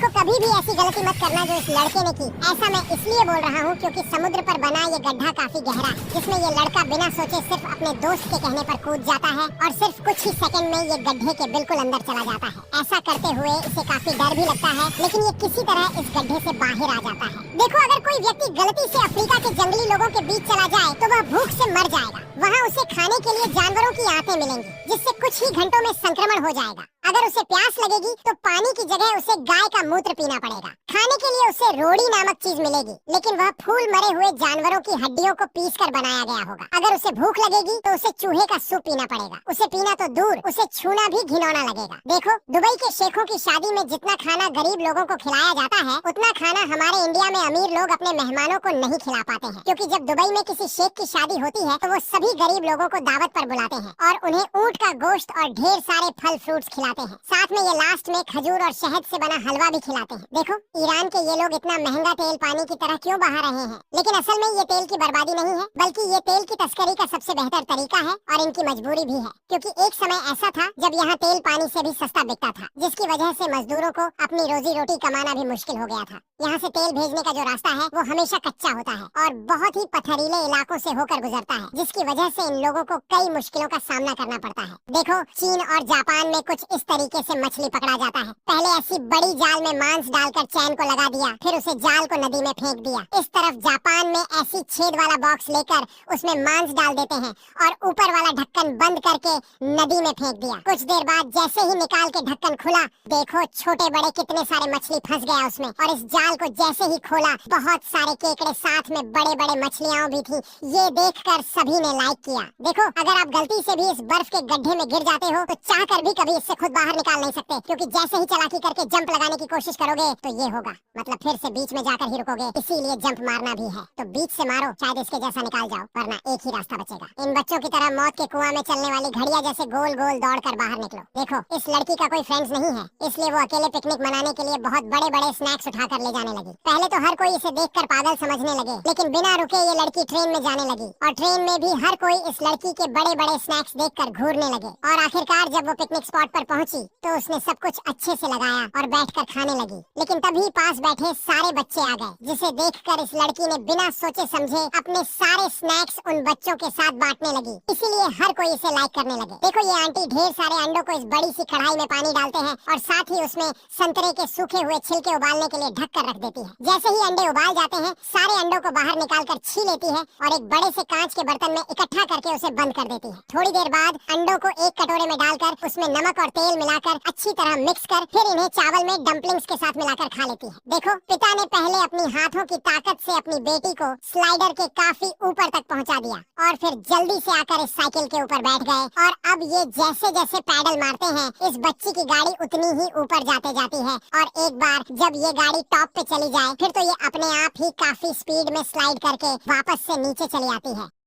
देखो कभी भी ऐसी गलती मत करना जो इस लड़के ने की। ऐसा मैं इसलिए बोल रहा हूँ क्योंकि समुद्र पर बना ये गड्ढा काफी गहरा है, जिसमें ये लड़का बिना सोचे सिर्फ अपने दोस्त के कहने पर कूद जाता है और सिर्फ कुछ ही सेकंड में ये गड्ढे के बिल्कुल अंदर चला जाता है। ऐसा करते हुए इसे काफी डर भी लगता है, लेकिन ये किसी तरह इस गड्ढे से बाहर आ जाता है। देखो अगर कोई व्यक्ति गलती से अफ्रीका के जंगली लोगों के बीच चला जाए तो वह भूख से मर जाएगा। वहाँ उसे खाने के लिए जानवरों की आंतें मिलेंगी, जिससे कुछ ही घंटों में संक्रमण हो जाएगा। अगर उसे प्यास लगेगी तो पानी की जगह उसे गाय का मूत्र पीना पड़ेगा। खाने के लिए उसे रोड़ी नामक चीज मिलेगी, लेकिन वह फूल मरे हुए जानवरों की हड्डियों को पीसकर बनाया गया होगा। अगर उसे भूख लगेगी तो उसे चूहे का सूप पीना पड़ेगा। उसे पीना तो दूर, उसे छूना भी घिनौना लगेगा। देखो दुबई के शेखों की शादी में जितना खाना गरीब लोगों को खिलाया जाता है, उतना खाना हमारे इंडिया में अमीर लोग अपने मेहमानों को नहीं खिला पाते हैं, क्योंकि जब दुबई में किसी शेख की शादी होती है तो वो सभी गरीब लोगों को दावत पर बुलाते हैं और उन्हें ऊंट का गोश्त और ढेर सारे फल फ्रूट्स खिलाते हैं। साथ में ये लास्ट में खजूर और शहद से बना हलवा भी खिलाते हैं। देखो ईरान के ये लोग इतना महंगा तेल पानी की तरह क्यों बहा रहे हैं, लेकिन असल में ये तेल की बर्बादी नहीं है, बल्कि ये तेल की तस्करी का सबसे बेहतर तरीका है और इनकी मजबूरी भी है, क्योंकि एक समय ऐसा था जब यहाँ तेल पानी से भी सस्ता बिकता था, जिसकी वजह से मजदूरों को अपनी रोजी रोटी कमाना भी मुश्किल हो गया था। यहाँ से तेल भेजने का जो रास्ता है वो हमेशा कच्चा होता है और बहुत ही पथरीले इलाकों से होकर गुजरता है, जिसकी वजह से इन लोगों को कई मुश्किलों का सामना करना पड़ता है। देखो चीन और जापान में कुछ इस तरीके से मछली पकड़ा जाता है। पहले ऐसी बड़ी जाल में मांस डालकर चैन को लगा दिया, फिर उसे जाल को नदी में फेंक दिया। इस तरफ जापान में ऐसी छेद वाला बॉक्स लेकर उसमें मांस डाल देते हैं और ऊपर वाला ढक्कन बंद करके नदी में फेंक दिया। कुछ देर बाद जैसे ही निकाल के ढक्कन खुला, देखो छोटे बड़े कितने सारे मछली फंस गया उसमें, और इस जाल को जैसे ही खोला बहुत सारे केकड़े साथ में बड़े बड़े मछलियां भी थी। ये देखकर सभी ने लाइक किया। देखो अगर आप गलती से भी इस बर्फ के गड्ढे में गिर जाते हो तो चाह कर भी कभी इससे खुद बाहर निकाल नहीं सकते, क्योंकि जैसे ही चालाकी करके जंप लगाने की कोशिश करोगे तो ये होगा, मतलब फिर से बीच में जाकर ही रुकोगे। इसीलिए जंप मारना भी है तो बीच से मारो, शायद इसके जैसा निकाल जाओ, वरना एक ही रास्ता बचेगा। इन बच्चों की तरह मौत के कुआं में चलने वाली घड़िया जैसे गोल गोल दौड़कर बाहर निकलो। देखो इस लड़की का कोई फ्रेंड्स नहीं है, इसलिए वो अकेले पिकनिक मनाने के लिए बहुत बड़े बड़े स्नैक्स उठाकर ले जाने लगी। पहले तो हर कोई इसे देखकर पागल समझने लगे, लेकिन बिना रुके ये लड़की ट्रेन में जाने लगी और ट्रेन में भी हर कोई इस लड़की के बड़े बड़े स्नैक्स देखकर घूरने लगे। और आखिरकार जब वो पिकनिक स्पॉट पर पहुंची तो उसने सब कुछ अच्छे से लगाया और बैठकर खाने लगी, लेकिन तभी पास बैठे सारे बच्चे आ गए, जिसे देखकर इस लड़की ने बिना सोचे समझे अपने सारे स्नैक्स उन बच्चों के साथ बांटने लगी। इसीलिए हर कोई इसे लाइक करने लगे। देखो ये आंटी ढेर सारे अंडों को इस बड़ी सी कढ़ाई में पानी डालते हैं और साथ ही उसमें संतरे के सूखे हुए छिलके उबालने के लिए ढक कर रख देती है। जैसे ही अंडे उबाल जाते हैं, सारे अंडों को बाहर निकाल कर छी लेती है और एक बड़े से कांच के बर्तन में इकट्ठा करके उसे बंद कर देती है। थोड़ी देर बाद अंडों को एक कटोरे में डालकर उसमें नमक और तेल मिलाकर अच्छी तरह मिक्स कर फिर इन्हें चावल में डम्पलिंग्स के साथ मिलाकर खा लेती है। देखो पिता ने पहले अपनी हाथों की ताकत से अपनी बेटी को स्लाइडर के काफी ऊपर तक पहुंचा दिया और फिर जल्दी से आकर इस साइकिल के ऊपर बैठ गए, और अब ये जैसे जैसे पैडल मारते हैं इस बच्ची की गाड़ी उतनी ही ऊपर जाते जाती है, और एक बार जब ये गाड़ी टॉप पे चली जाए फिर तो ये अपने आप ही काफी स्पीड में स्लाइड करके वापस से नीचे चली आती है।